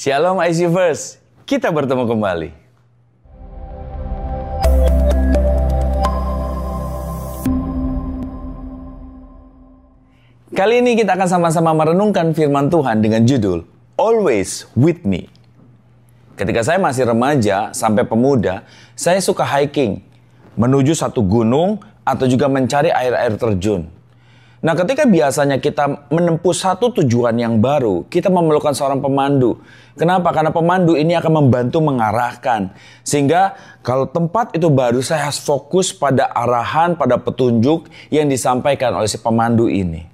Shalom ICverse, kita bertemu kembali. Kali ini kita akan sama-sama merenungkan firman Tuhan dengan judul Always With Me. Ketika saya masih remaja sampai pemuda, saya suka hiking, menuju satu gunung atau juga mencari air-air terjun. Nah, ketika biasanya kita menempuh satu tujuan yang baru, kita memerlukan seorang pemandu. Kenapa? Karena pemandu ini akan membantu mengarahkan. Sehingga kalau tempat itu baru, saya harus fokus pada arahan, pada petunjuk yang disampaikan oleh si pemandu ini.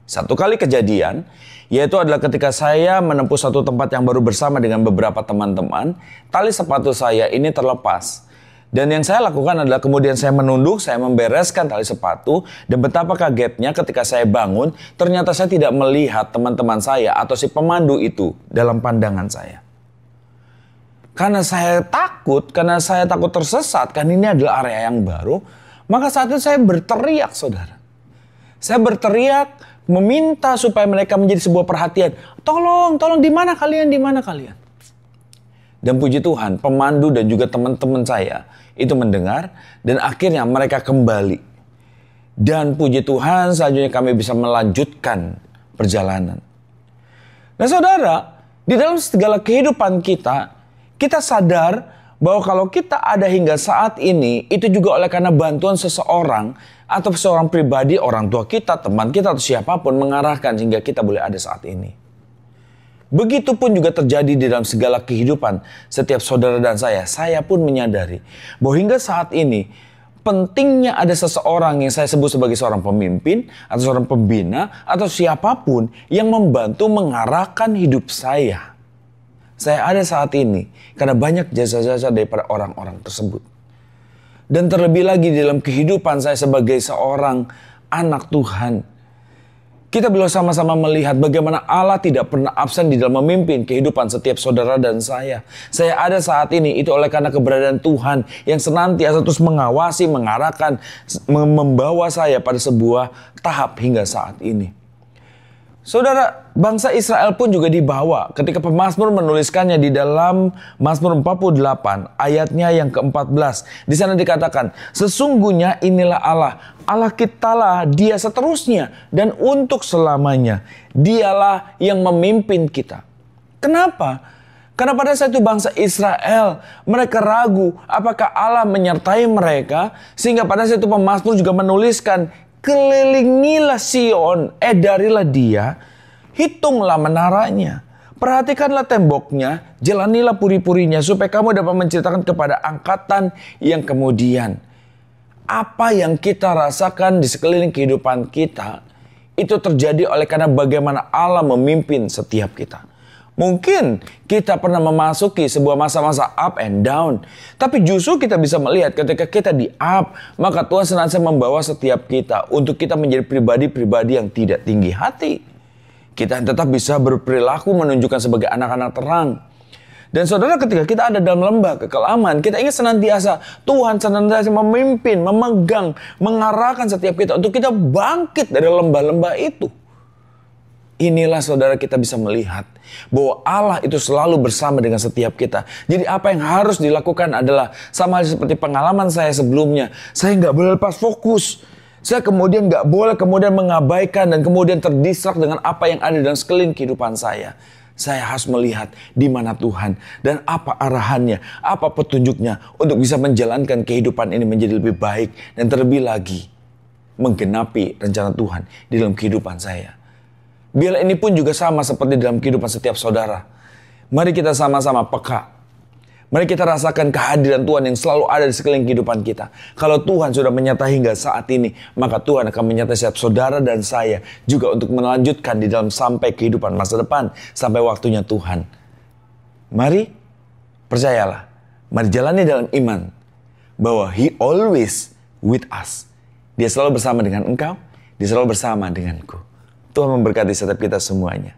Satu kali kejadian, yaitu adalah ketika saya menempuh satu tempat yang baru bersama dengan beberapa teman-teman, tali sepatu saya ini terlepas. Dan yang saya lakukan adalah kemudian saya menunduk, saya membereskan tali sepatu, dan betapa kagetnya ketika saya bangun, ternyata saya tidak melihat teman-teman saya atau si pemandu itu dalam pandangan saya. Karena saya takut tersesat, karena ini adalah area yang baru, maka saat itu saya berteriak, saudara. Saya berteriak, meminta supaya mereka menjadi sebuah perhatian. Tolong, di mana kalian, di mana kalian? Dan puji Tuhan, pemandu dan juga teman-teman saya itu mendengar dan akhirnya mereka kembali. Dan puji Tuhan, selanjutnya kami bisa melanjutkan perjalanan. Nah saudara, di dalam segala kehidupan kita, kita sadar bahwa kalau kita ada hingga saat ini, itu juga oleh karena bantuan seseorang atau seorang pribadi, orang tua kita, teman kita, atau siapapun mengarahkan sehingga kita boleh ada saat ini. Begitupun juga terjadi di dalam segala kehidupan setiap saudara dan saya pun menyadari bahwa hingga saat ini pentingnya ada seseorang yang saya sebut sebagai seorang pemimpin atau seorang pembina atau siapapun yang membantu mengarahkan hidup saya. Saya ada saat ini karena banyak jasa-jasa daripada orang-orang tersebut. Dan terlebih lagi di dalam kehidupan saya sebagai seorang anak Tuhan, kita belum sama-sama melihat bagaimana Allah tidak pernah absen di dalam memimpin kehidupan setiap saudara dan saya. Saya ada saat ini itu oleh karena keberadaan Tuhan yang senantiasa terus mengawasi, mengarahkan, membawa saya pada sebuah tahap hingga saat ini. Saudara, bangsa Israel pun juga dibawa ketika pemazmur menuliskannya di dalam Mazmur 48 ayatnya yang ke-14. Di sana dikatakan, sesungguhnya inilah Allah kitalah dia seterusnya dan untuk selamanya. Dialah yang memimpin kita. Kenapa? Karena pada saat itu bangsa Israel, mereka ragu apakah Allah menyertai mereka. Sehingga pada saat itu pemazmur juga menuliskan, kelilingilah Sion, edarilah dia, hitunglah menaranya, perhatikanlah temboknya, jalanilah puri-purinya, supaya kamu dapat menceritakan kepada angkatan yang kemudian. Apa yang kita rasakan di sekeliling kehidupan kita, itu terjadi oleh karena bagaimana Allah memimpin setiap kita. Mungkin kita pernah memasuki sebuah masa-masa up and down. Tapi justru kita bisa melihat ketika kita di up, maka Tuhan senantiasa membawa setiap kita untuk kita menjadi pribadi-pribadi yang tidak tinggi hati. Kita tetap bisa berperilaku menunjukkan sebagai anak-anak terang. Dan saudara, ketika kita ada dalam lembah kekelaman, kita ingat senantiasa Tuhan senantiasa memimpin, memegang, mengarahkan setiap kita untuk kita bangkit dari lembah-lembah itu. Inilah saudara, kita bisa melihat bahwa Allah itu selalu bersama dengan setiap kita. Jadi apa yang harus dilakukan adalah sama seperti pengalaman saya sebelumnya. Saya nggak boleh lepas fokus. Saya kemudian nggak boleh mengabaikan dan kemudian terdistrak dengan apa yang ada dalam sekeliling kehidupan saya. Saya harus melihat di mana Tuhan dan apa arahannya, apa petunjuknya untuk bisa menjalankan kehidupan ini menjadi lebih baik dan terlebih lagi menggenapi rencana Tuhan di dalam kehidupan saya. Biarlah ini pun juga sama seperti dalam kehidupan setiap saudara. Mari kita sama-sama peka. Mari kita rasakan kehadiran Tuhan yang selalu ada di sekeliling kehidupan kita. Kalau Tuhan sudah menyertai hingga saat ini, maka Tuhan akan menyertai setiap saudara dan saya juga untuk melanjutkan di dalam sampai kehidupan masa depan, sampai waktunya Tuhan. Mari, percayalah. Mari jalani dalam iman bahwa He always with us. Dia selalu bersama dengan engkau, dia selalu bersama denganku. Tuhan memberkati setiap kita semuanya.